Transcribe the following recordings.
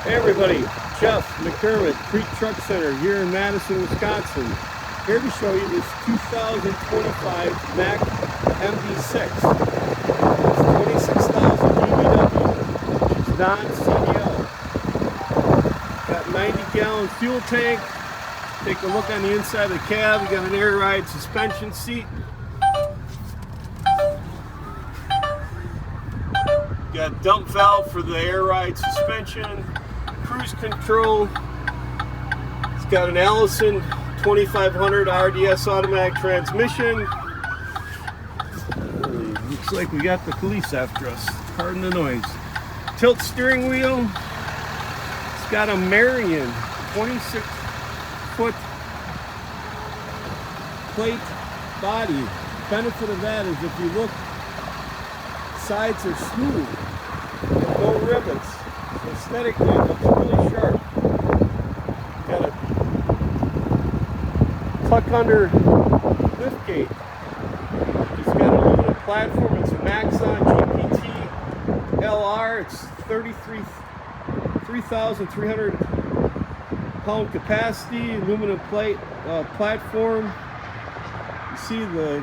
Hey everybody, Jeff McDermott, Kriete Truck Center here in Madison, Wisconsin. Here to show you this 2025 MACK MD6. It's 26,000 GVW, which is non-CDL. Got 90-gallon fuel tank. Take a look on the inside of the cab. You got an air ride suspension seat. Got dump valve for the air ride suspension. Cruise control. It's got an Allison 2500 RDS automatic transmission. Looks like we got the police after us. Pardon the noise. Tilt steering wheel. It's got a Marion 26-foot plate body. Benefit of that is if you look, sides are smooth, no rivets. So aesthetically, it looks really sharp. Got a tuck under lift gate. It's got an aluminum platform. It's a Maxon GPT LR. It's 3,300 pound capacity, aluminum plate platform. You see the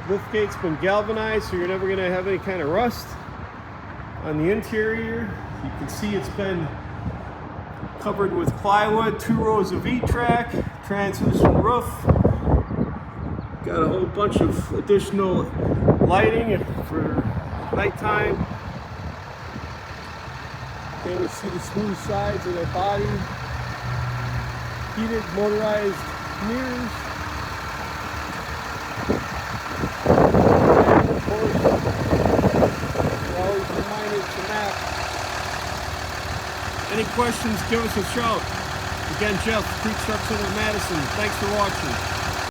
lift gate's been galvanized, so you're never going to have any kind of rust. On the interior, you can see it's been covered with plywood, 2 rows of V-track, translucent roof. Got a whole bunch of additional lighting for nighttime. Okay, you see the smooth sides of the body. Heated motorized mirrors. Any questions, give us a shout. Again, Jeff, Kriete Truck Center, Madison. Thanks for watching.